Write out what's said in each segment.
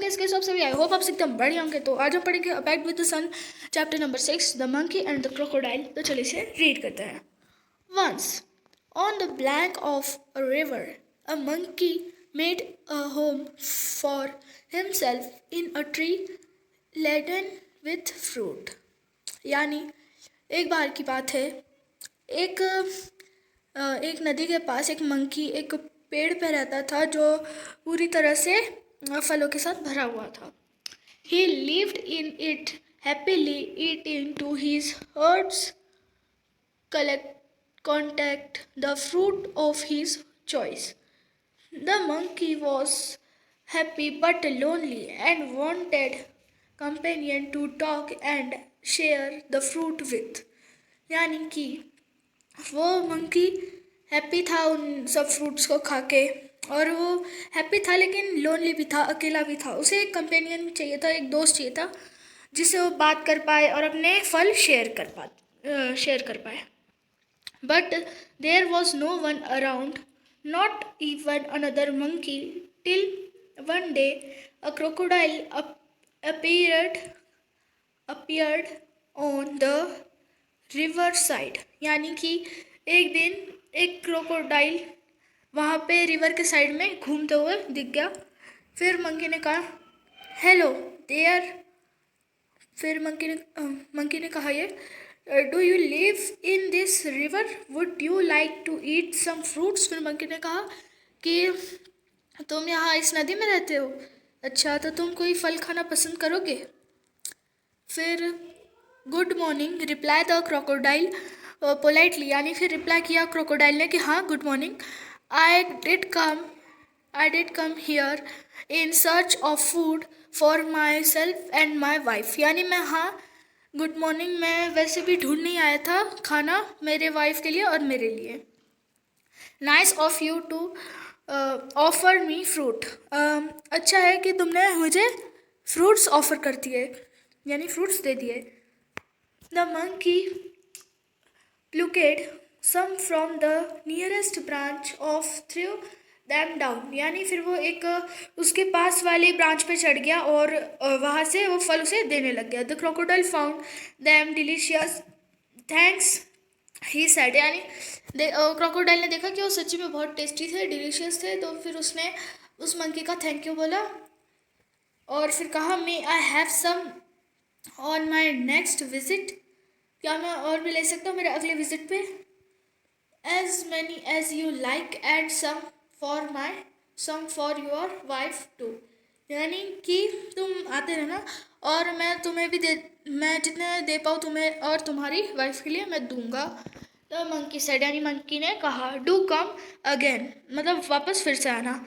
कैसे आप सभी? आई होप आप एकदम बढ़िया होंगे। तो आज हम पढ़ेंगे a bag with the sun, chapter number 6, the monkey and the crocodile. तो चलिए इसे रीड करते हैं। Once, on the bank of a river, a monkey made a home for himself in a tree laden with fruit. यानी एक बार की बात है, एक एक नदी के पास एक मंकी एक पेड़ पे रहता था जो पूरी तरह से फलों के साथ भरा हुआ था. He lived in it happily, eating to his heart's contact the fruit of his choice. The monkey was happy but lonely and wanted companion to talk and share the fruit with. यानी कि वो monkey happy था उन सब fruits को खा के, और वो हैप्पी था लेकिन लोनली भी था, अकेला भी था. उसे एक कंपेनियन चाहिए था, एक दोस्त चाहिए था जिससे वो बात कर पाए और अपने फल शेयर कर पाए. But there was no one around, not even another monkey, till one day a crocodile appeared on the river side. यानी कि एक दिन एक क्रोकोडाइल वहाँ पे रिवर के साइड में घूमते हुए दिख गया. फिर मंकी ने कहा हेलो देयर. फिर मंकी ने कहा ये do you live in this river, would you like to eat some fruits. फिर मंकी ने कहा कि तुम यहाँ इस नदी में रहते हो, अच्छा तो तुम कोई फल खाना पसंद करोगे. फिर good morning reply the crocodile politely. यानी फिर रिप्लाई किया क्रोकोडाइल ने कि हाँ good morning. I did come here in search of food for my self and my wife. यानी मैं हाँ गुड मॉर्निंग, मैं वैसे भी ढूंढ नहीं आया था खाना मेरे वाइफ के लिए और मेरे लिए. Nice of you to offer me fruit. अच्छा है कि तुमने मुझे फ्रूट्स ऑफर कर दिए, यानी फ्रूट्स दे दिए. The monkey plucked some from the nearest branch of threw them down. यानी फिर वो एक उसके पास वाली ब्रांच पे चढ़ गया और वहाँ से वो फल उसे देने लग गया. The crocodile found them delicious. Thanks, he said. यानी क्रोकोडाइल ने देखा कि वो सच्ची में बहुत टेस्टी थे, डिलीशियस थे, तो फिर उसने उस मंकी का थैंक यू बोला और फिर कहा may I have some on my next visit. क्या मैं और भी ले सकता हूँ मेरे अगले विजिट पे. As many as you like and some for your wife too. यानी कि तुम आते रहना और मैं जितने दे पाऊँ तुम्हें और तुम्हारी वाइफ के लिए मैं दूंगा. The monkey said. यानी मंकी ने कहा डू कम अगेन, मतलब वापस फिर से आना.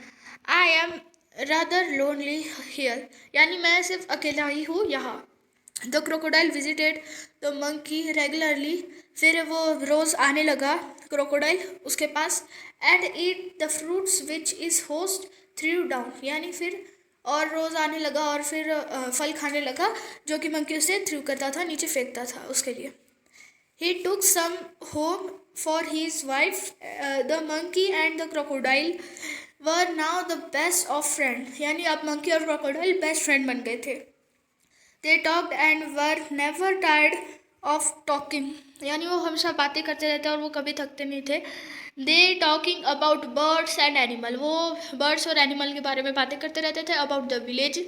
I am rather lonely here. यानी मैं सिर्फ अकेला ही हूँ यहाँ. The crocodile visited the monkey regularly. फिर वो रोज़ आने लगा क्रोकोडाइल उसके पास. And eat the fruits which is host through down. यानी फिर और रोज़ आने लगा और फिर फल खाने लगा जो कि मंकी उसे थ्रू करता था, नीचे फेंकता था उसके लिए. He took some home for his wife. The monkey and the crocodile were now the best of friend. यानी अब मंकी और क्रोकोडाइल बेस्ट फ्रेंड बन गए थे. They talked and were never tired of talking. यानी वो हमेशा बातें करते रहते और वो कभी थकते नहीं थे. They talking about birds and animal. वो बर्ड्स और एनिमल के बारे में बातें करते रहते थे. About the village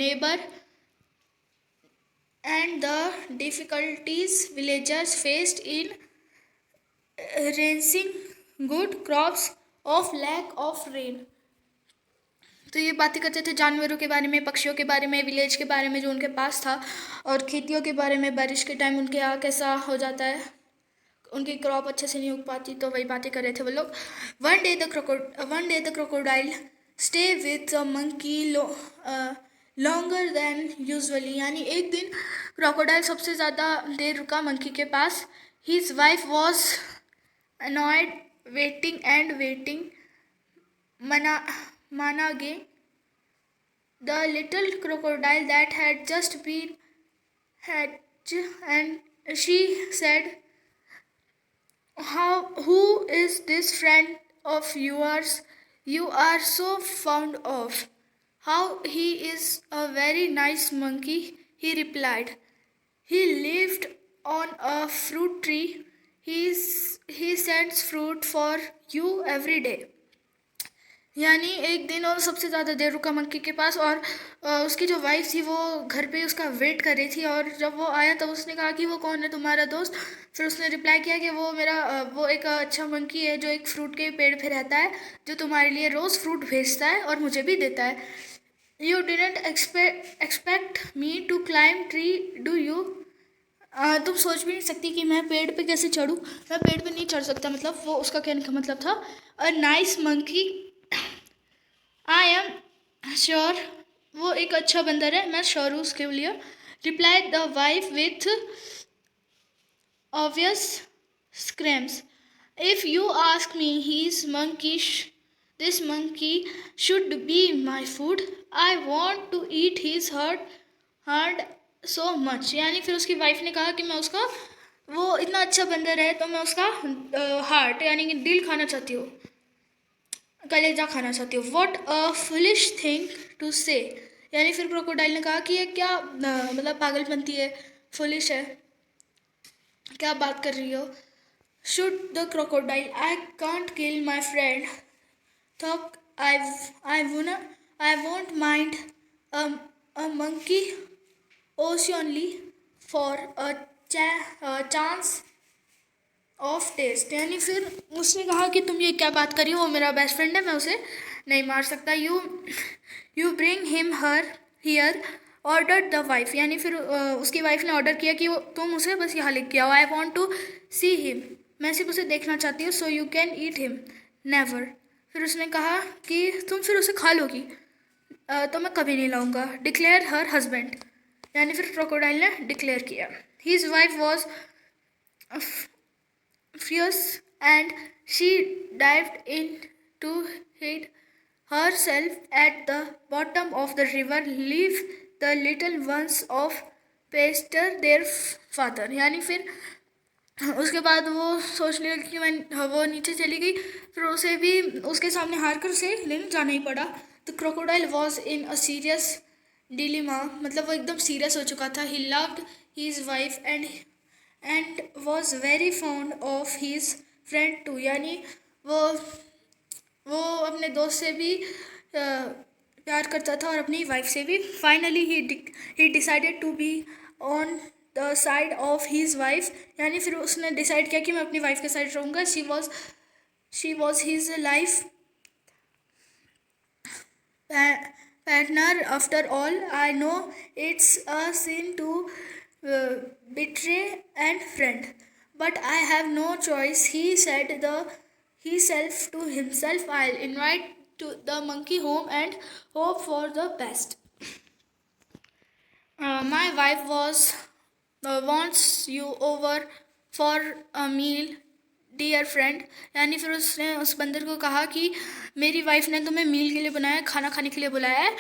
neighbor and the difficulties villagers faced in raising good crops of lack of rain. तो ये बातें करते थे जानवरों के बारे में, पक्षियों के बारे में, विलेज के बारे में जो उनके पास था, और खेतियों के बारे में, बारिश के टाइम उनके यहाँ कैसा हो जाता है, उनकी क्रॉप अच्छे से नहीं उग पाती, तो वही बातें कर रहे थे वो लोग. One day the crocodile stay with a monkey longer than usually. यानी एक दिन क्रोकोडाइल सबसे ज़्यादा देर रुका मंकी के पास. His wife was annoyed waiting Manage, the little crocodile that had just been hatched, and she said, who is this friend of yours you are so fond of? How he is a very nice monkey, he replied. He lived on a fruit tree. He sends fruit for you every day. यानी एक दिन और सबसे ज़्यादा देर रुका monkey के पास, और उसकी जो वाइफ थी वो घर पे उसका वेट कर रही थी, और जब वो आया तब उसने कहा कि वो कौन है तुम्हारा दोस्त। फिर उसने रिप्लाई किया कि वो एक अच्छा मंकी है जो एक फ्रूट के पेड़ पे रहता है, जो तुम्हारे लिए रोज़ फ्रूट भेजता है और मुझे भी देता है। You didn't expect me to climb tree do you. तुम सोच भी नहीं सकती कि मैं पेड़ पे कैसे चढ़ूँ। मैं पेड़ पे नहीं चढ़ सकता, मतलब वो उसका कहने का मतलब था a nice monkey I am sure. वो एक अच्छा बंदर है, मैं श्योर हूँ उसके लिए। Replied the wife with obvious screams. If you ask me, this monkey should be my food. I want to eat his heart so much. यानी फिर उसकी वाइफ ने कहा कि मैं उसका, वो इतना अच्छा बंदर है तो मैं उसका हार्ट यानी कि दिल खाना चाहती हूँ, कलेजा खाना चाहती हूँ। What a foolish thing to say. यानी फिर क्रोकोडाइल ने कहा कि ये क्या मतलब पागलपंती है, फुलिश है, क्या बात कर रही हो। Should the crocodile I can't kill my friend thought I won't mind a monkey honestly for a chance of taste. यानी फिर उसने कहा कि तुम ये क्या बात करी हो, वो मेरा बेस्ट फ्रेंड है, मैं उसे नहीं मार सकता। You bring him her here order the wife. यानी फिर उसकी वाइफ ने ऑर्डर किया कि वो तुम उसे बस यहाँ लेके आओ। I want to see him, मैं सिर्फ उसे देखना चाहती हूँ। So you can eat him never. फिर उसने कहा कि तुम फिर उसे खा लोगी, तो मैं कभी नहीं लाऊंगा। Declare her husband. यानी फिर क्रोकोडाइल ने डिक्लेयर किया। His wife was fierce and she dived in to hide herself at the bottom of the river, leave the little ones of pasture their father। यानी फिर उसके बाद वो सोचने लगी कि मैं, वो नीचे चली गई, फिर उसे भी उसके सामने हार कर उसे लेने जाना ही पड़ा। The crocodile was in a serious dilemma, मतलब वो एकदम सीरियस हो चुका था। He loved his wife and was very fond of his friend too. यानी वो अपने दोस्त से भी प्यार करता था और अपनी वाइफ से भी। Finally he decided to be on the side of his wife. यानी फिर उसने डिसाइड किया कि मैं अपनी वाइफ के साइड रहूँगा। She was his life partner after all. I know it's a sin to betray and friend, but I have no choice, he said to himself. I'll invite to the monkey home and hope for the best. My wife wants you over for a meal dear friend. यानी फिर उसने उस बंदर को कहा कि मेरी wife ने तुम्हें मील के लिए बनाया, खाना खाने के लिए बुलाया है।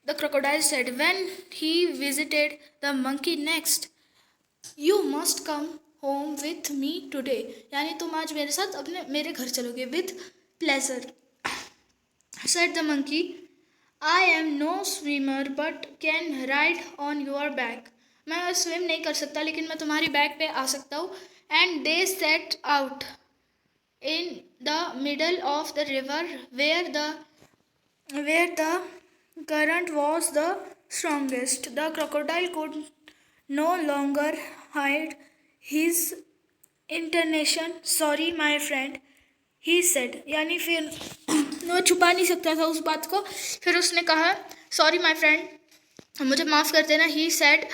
The crocodile said when he visited the monkey next, you must come home with me today. यानी तुम आज मेरे साथ मेरे घर चलोगे। With pleasure, said the monkey. I am no swimmer but can ride on your back. मैं swim नहीं कर सकता लेकिन मैं तुम्हारी बैक पे आ सकता हूँ। And they set out in the middle of the river where the current was the strongest. The crocodile could no longer hide his intonation. Sorry my friend, he said। यानी फिर वो छुपा नहीं सकता था उस बात को। फिर उसने कहा सॉरी माई फ्रेंड, मुझे माफ़ कर देना। ही सेड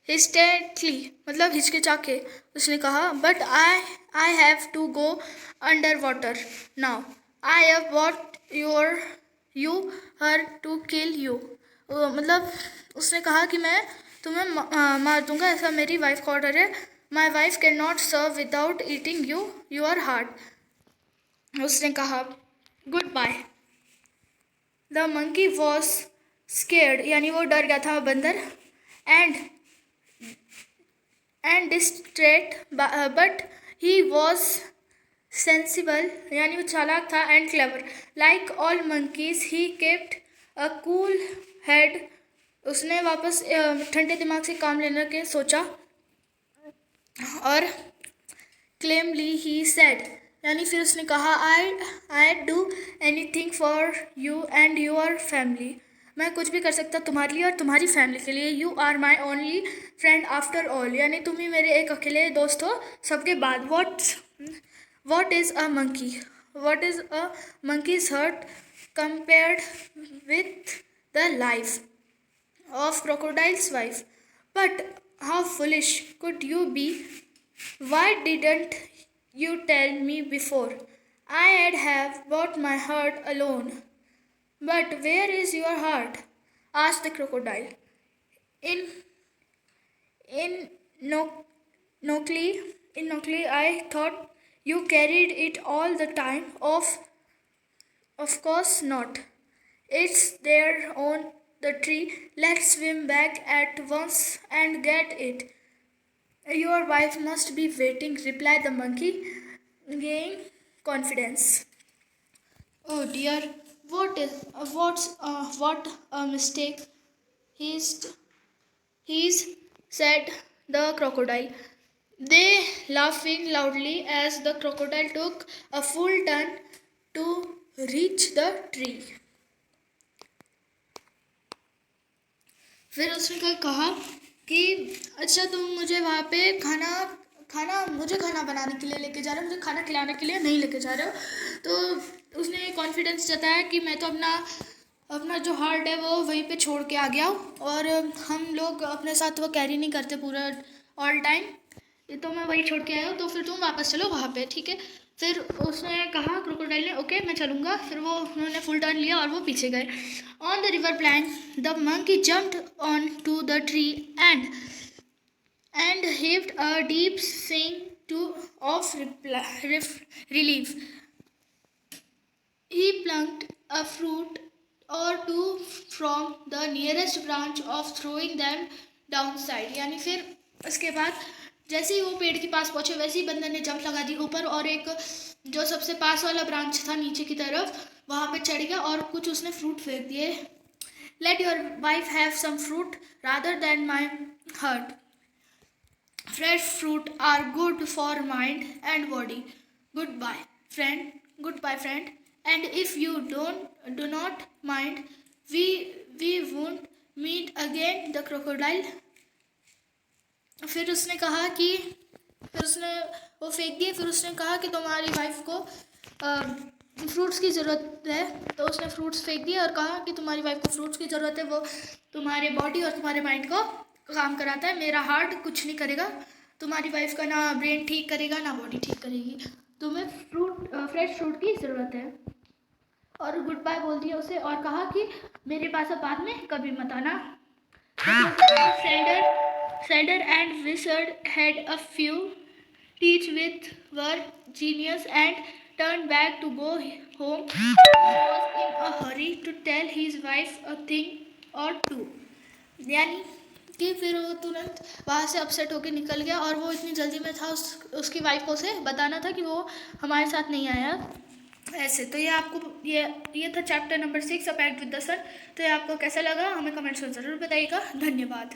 हिस्टेटली, मतलब हिचकिचा के उसने कहा but I have to go under water now. I have what you here to kill you. मतलब उसने कहा कि मैं तुम्हें मार दूंगा, ऐसा मेरी वाइफ का ऑर्डर है। My wife cannot serve without eating your heart. उसने कहा goodbye. The monkey was scared, यानी वो डर गया था बंदर। And distraught, but he was sensible यानी वो चालाक था, and clever like all monkeys he kept a cool head. उसने वापस ठंडे दिमाग से काम लेने के सोचा, और क्लेमली ही सेड यानी फिर उसने कहा, I do anything for you and your family. मैं कुछ भी कर सकता तुम्हारे लिए और तुम्हारी फैमिली के लिए। You are my only friend after all, यानी तुम ही मेरे एक अकेले दोस्त हो सबके बाद। What is a monkey? What is a monkey's heart compared with the life of crocodile's wife? But how foolish could you be? Why didn't you tell me before? I'd have bought my heart alone. But where is your heart? Asked the crocodile. In in no Nokli, in Nokli, I thought you carried it all the time. Of course not. It's there on the tree. Let's swim back at once and get it. Your wife must be waiting, replied the monkey, gaining confidence. Oh dear, what a mistake. He's said the crocodile. They laughing loudly as the crocodile took a full turn to reach the tree. फिर उसने कहा कि अच्छा तुम मुझे वहाँ पे खाना बनाने के लिए लेके जा रहे हो, मुझे खाना खिलाने के लिए नहीं लेके जा रहे हो। तो उसने कॉन्फिडेंस जताया कि मैं तो अपना जो हार्ट है वो वहीं पे छोड़ के आ गया हूँ, और हम लोग अपने साथ वो कैरी नहीं करते पूरा ऑल टाइम, तो मैं वही छोड़ के आया हूँ, तो फिर तुम वापस चलो वहाँ पे, ठीक है। फिर उसने कहा, क्रोकोडाइल ने, ओके मैं चलूँगा। फिर उन्होंने फुल टर्न लिया और वो पीछे गए। On the river bank the monkey jumped on to the tree and heaved a deep sigh of relief. He plucked a fruit or two from the nearest branch of throwing them down side। यानी फिर उसके बाद जैसे ही वो पेड़ के पास पहुंचे वैसे ही बंदर ने जंप लगा दी ऊपर, और एक जो सबसे पास वाला ब्रांच था नीचे की तरफ वहाँ पे चढ़ गया और कुछ उसने फ्रूट फेंक दिए। Let your wife have some fruit rather than my heart. Fresh fruit are good for mind and body. Goodbye friend, and if you do not mind we won't meet again the crocodile. फिर उसने कहा कि फिर उसने वो फेंक दिए। फिर उसने कहा कि तुम्हारी वाइफ को फ्रूट्स की ज़रूरत है, तो उसने फ्रूट्स फेंक दिए और कहा कि तुम्हारी वाइफ को फ्रूट्स की ज़रूरत है, वो तुम्हारे बॉडी और तुम्हारे माइंड को काम कराता है, मेरा हार्ट कुछ नहीं करेगा। तुम्हारी वाइफ का ना ब्रेन ठीक करेगा ना बॉडी ठीक करेगी, तुम्हें फ्रेश फ्रूट की ज़रूरत है। और गुड बाय बोल दिया उसे और कहा कि मेरे पास अब बाद में कभी मत आना। Sadder and Wizard had a few teeth with were genius and turned back to go home. He was in a hurry to tell his wife a thing or two। यानी कि फिर वो तुरंत वहाँ से अपसेट होकर निकल गया, और वो इतनी जल्दी में था उसकी वाइफ को उसे बताना था कि वो हमारे साथ नहीं आया ऐसे। तो ये था chapter number 6 a pact with the sun. तो ये आपको कैसा लगा हमें कमेंट्स में ज़रूर बताइएगा। धन्यवाद।